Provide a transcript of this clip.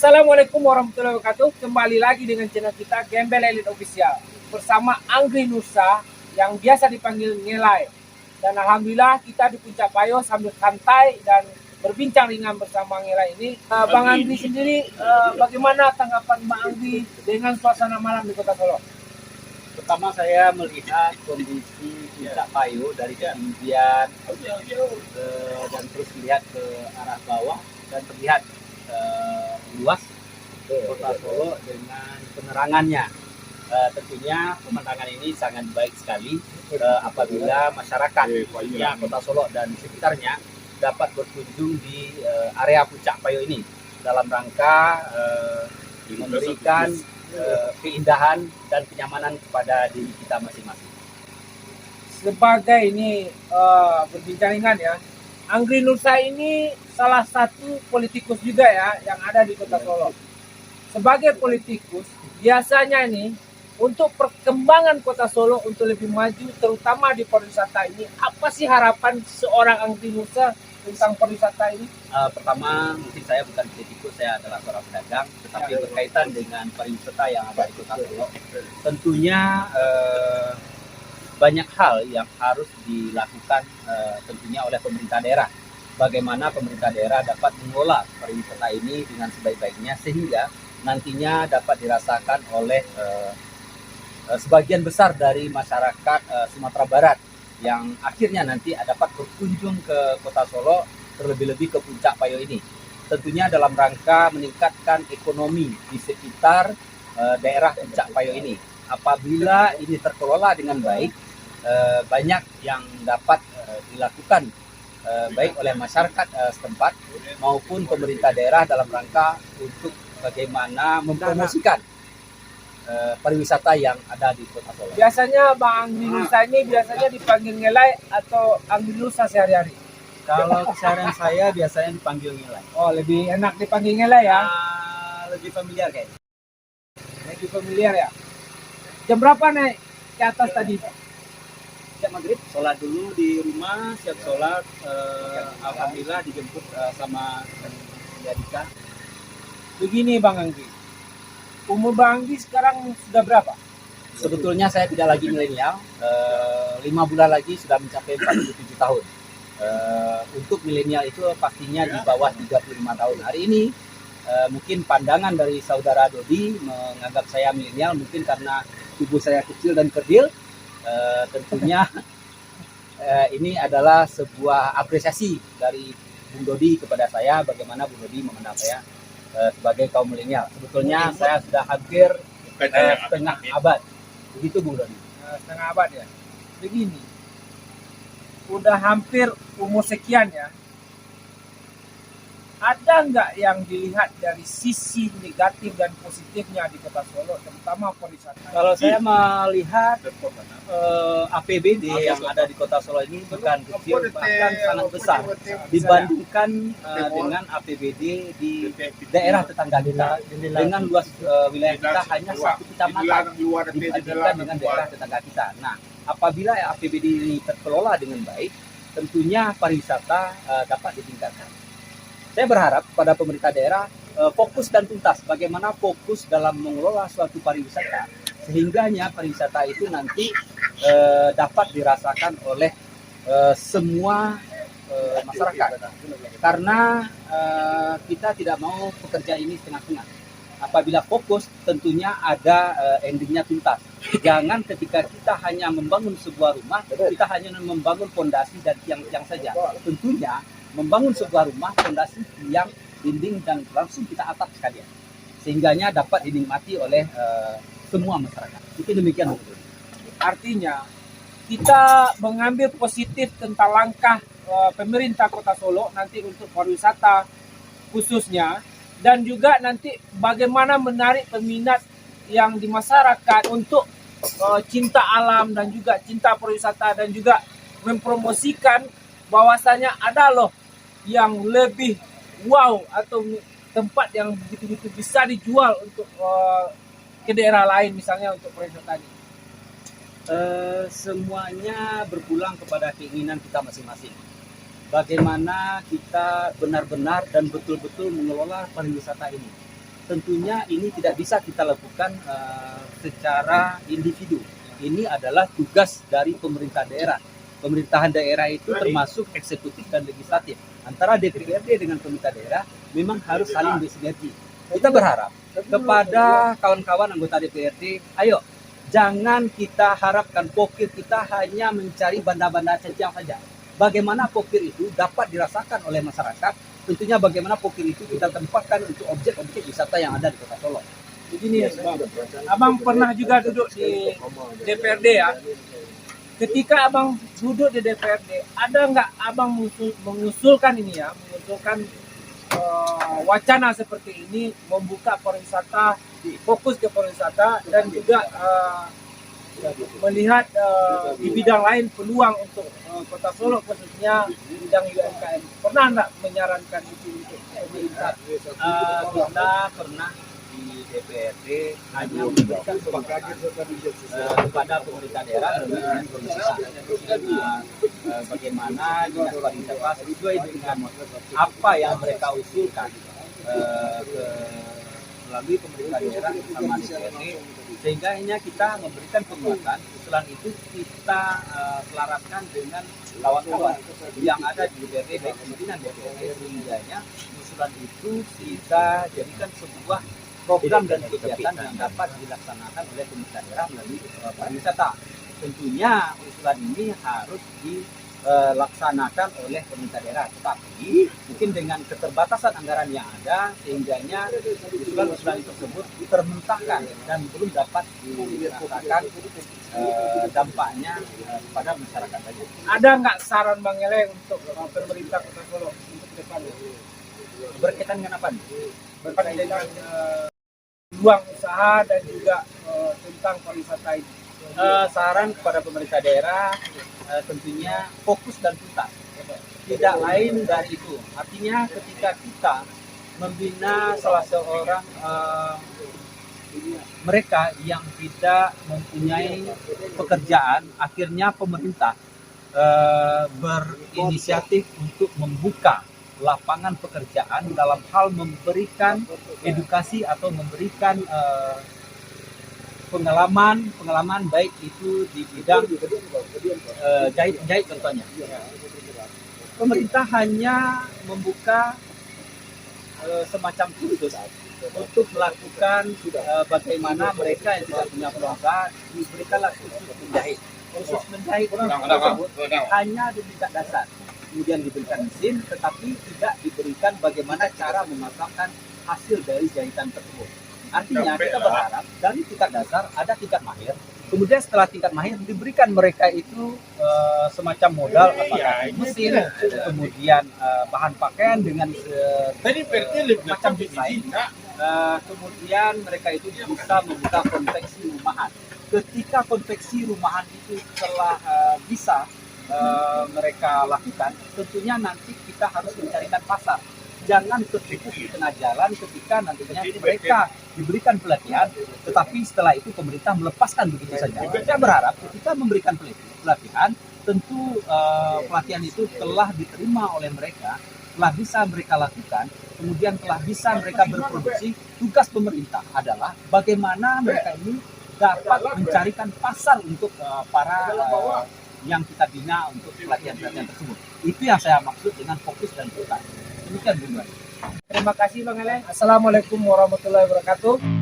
Assalamualaikum warahmatullahi wabarakatuh. Kembali lagi dengan channel kita Gembel Elite Official bersama Anggi Nusa yang biasa dipanggil Ngelai. Dan alhamdulillah kita di Puncak Payo sambil santai dan berbincang ringan bersama Ngelai ini. Bang Anggi sendiri, bagaimana tanggapan Bang Anggi dengan suasana malam di Kota Solo? Pertama saya melihat kondisi Puncak Payo dari ketinggian dan terus melihat ke arah bawah dan terlihat luas Kota Solo dengan penerangannya. Tentunya pemandangan ini sangat baik sekali apabila masyarakat yang Kota Solo dan sekitarnya dapat berkunjung di area Puncak Payo ini dalam rangka memberikan keindahan dan kenyamanan kepada diri kita masing-masing. Sebagai ini berbincang ringan ya, Anggi Nusa ini salah satu politikus juga ya yang ada di Kota Solo. Sebagai politikus, biasanya ini untuk perkembangan Kota Solo untuk lebih maju, terutama di pariwisata ini, apa sih harapan seorang Anggi Nusa tentang pariwisata ini? Pertama, mungkin saya bukan politikus, saya adalah seorang pedagang, tetapi berkaitan dengan pariwisata yang ada di Kota Solo. Tentunya banyak hal yang harus dilakukan tentunya oleh pemerintah daerah. Bagaimana pemerintah daerah dapat mengelola pariwisata ini dengan sebaik-baiknya sehingga nantinya dapat dirasakan oleh sebagian besar dari masyarakat Sumatera Barat yang akhirnya nanti dapat berkunjung ke Kota Solo, terlebih-lebih ke Puncak Payo ini. Tentunya dalam rangka meningkatkan ekonomi di sekitar daerah Puncak Payo ini. Apabila ini terkelola dengan baik, banyak yang dapat dilakukan baik oleh masyarakat setempat maupun pemerintah daerah dalam rangka untuk bagaimana mempromosikan pariwisata yang ada di Kota Solo. Biasanya Bang Anggi Nusa ini biasanya dipanggil Ngelai atau Anggi Nusa sehari-hari? Kalau keseharian saya biasanya dipanggil Ngelai. Oh, lebih enak dipanggil Ngelai ya? Lebih familiar kayaknya. Lebih familiar ya? Jam berapa naik ke atas tadi? Siap maghrib, sholat dulu di rumah, siap sholat. Alhamdulillah dijemput sama Yadika. Begini Bang Anggi, umur Bang Anggi sekarang sudah berapa? Sebetulnya saya tidak lagi milenial, 5 bulan lagi sudah mencapai 47 tahun. Untuk milenial itu pastinya di bawah 35 tahun. Hari ini mungkin pandangan dari saudara Dodi menganggap saya milenial mungkin karena tubuh saya kecil dan kerdil. Tentunya ini adalah sebuah apresiasi dari Bung Dodi kepada saya, bagaimana Bung Dodi memandang saya sebagai kaum milenial. Sebetulnya saya sudah hampir setengah abad, begitu Bung Dodi. Setengah abad ya. Begini, udah hampir umur sekian ya. Ada nggak yang dilihat dari sisi negatif dan positifnya di Kota Solo, terutama pariwisata? Kalau saya melihat APBD yang ada di Kota Solo ini bukan kecil, bahkan sangat besar dibandingkan dengan APBD di daerah tetangga kita. Dengan luas wilayah kita hanya satu kecamatan dibandingkan dengan daerah tetangga kita. Nah, apabila APBD ini terkelola dengan baik, tentunya pariwisata dapat ditingkatkan. Saya berharap pada pemerintah daerah fokus dan tuntas bagaimana fokus dalam mengelola suatu pariwisata sehingganya pariwisata itu nanti dapat dirasakan oleh semua masyarakat, karena kita tidak mau pekerja ini setengah-setengah. Apabila fokus tentunya ada endingnya tuntas. Jangan ketika kita hanya membangun sebuah rumah, kita hanya membangun fondasi dan tiang-tiang saja. Tentunya membangun sebuah rumah, fondasi, tiang, dinding, dan langsung kita atap sekalian. Sehingganya dapat dinikmati oleh semua masyarakat. Itu demikian. Artinya, kita mengambil positif tentang langkah pemerintah Kota Solo nanti untuk pariwisata khususnya, dan juga nanti bagaimana menarik peminat yang di masyarakat untuk cinta alam dan juga cinta pariwisata, dan juga mempromosikan bahwasanya ada loh yang lebih wow atau tempat yang begitu-begitu bisa dijual untuk ke daerah lain misalnya untuk pariwisata ini. Semuanya berpulang kepada keinginan kita masing-masing. Bagaimana kita benar-benar dan betul-betul mengelola pariwisata ini. tentunya ini tidak bisa kita lakukan secara individu. Ini adalah tugas dari pemerintah daerah. Pemerintahan daerah itu termasuk eksekutif dan legislatif. Antara DPRD dengan pemerintah daerah memang harus saling bersinergi. Kita berharap kepada kawan-kawan anggota DPRD, ayo jangan kita harapkan pokir kita hanya mencari banda-banda saja. Bagaimana pokir itu dapat dirasakan oleh masyarakat, tentunya bagaimana pokir itu kita tempatkan untuk objek-objek wisata yang ada di Kota Solo. Begini ya, Abang pernah juga duduk di DPRD ya. Ketika Abang duduk di DPRD, ada nggak Abang mengusulkan ini ya, mengusulkan wacana seperti ini, membuka pariwisata, fokus ke pariwisata, dan juga melihat di bidang lain peluang untuk Kota Solo, khususnya di bidang UMKM. Pernah nggak menyarankan itu untuk pemerintah? Kita pernah di DPRD hanya memberikan kepada pemerintah daerah dengan bagaimana dinas pariwisata sesuai dengan apa yang mereka usulkan melalui pemerintah daerah bersama DPRD, sehingga hanya kita memberikan penguatan. Usulan itu kita selaraskan dengan kawan-kawan yang ada di DPRD, baik pimpinan DPRD, sehingga usulan itu kita jadikan sebuah program dan kegiatan yang dapat dilaksanakan oleh pemerintah daerah melalui pariwisata. Tentunya usulan ini harus dilaksanakan oleh pemerintah daerah, tetapi mungkin dengan keterbatasan anggaran yang ada, sehingganya usulan-usulan tersebut termentahkan dan belum dapat dirasakan dampaknya kepada masyarakat saja. Ada nggak saran Bang Ele untuk pemerintah Kota Solo untuk depan? Berkaitan dengan apa nih? Berkaitan dengan peluang usaha dan juga tentang pariwisata ini. Saran kepada pemerintah daerah tentunya fokus dan tuntas, tidak lain dari itu. Artinya ketika kita membina salah seorang mereka yang tidak mempunyai pekerjaan, akhirnya pemerintah berinisiatif untuk membuka lapangan pekerjaan dalam hal memberikan edukasi atau memberikan pengalaman baik itu di bidang jahit contohnya. Pemerintah hanya membuka semacam kursus untuk melakukan bagaimana mereka yang tidak punya peluang diberikanlah kursus menjahit. Kursus menjahit tersebut hanya di tingkat dasar, kemudian diberikan mesin, tetapi tidak diberikan bagaimana cara memasarkan hasil dari jahitan tersebut. Artinya kita berharap dari tingkat dasar ada tingkat mahir, kemudian setelah tingkat mahir diberikan mereka itu semacam modal, apakah mesin, kemudian bahan pakaian dengan macam desain, kemudian mereka itu bisa membuka konveksi rumahan. Ketika konveksi rumahan itu telah bisa mereka lakukan, tentunya nanti kita harus mencarikan pasar. Jangan tertipu di tengah jalan ketika nantinya mereka diberikan pelatihan, tetapi setelah itu pemerintah melepaskan begitu saja. Saya berharap ketika memberikan pelatihan, tentu pelatihan itu telah diterima oleh mereka, telah bisa mereka lakukan, kemudian telah bisa mereka berproduksi. Tugas pemerintah adalah bagaimana mereka ini dapat mencarikan pasar untuk para yang kita bina untuk pelatihan-pelatihan tersebut. Itu yang saya maksud dengan fokus dan tuntas. Demikian, Bung. Terima kasih Bang Ele. Assalamualaikum warahmatullahi wabarakatuh.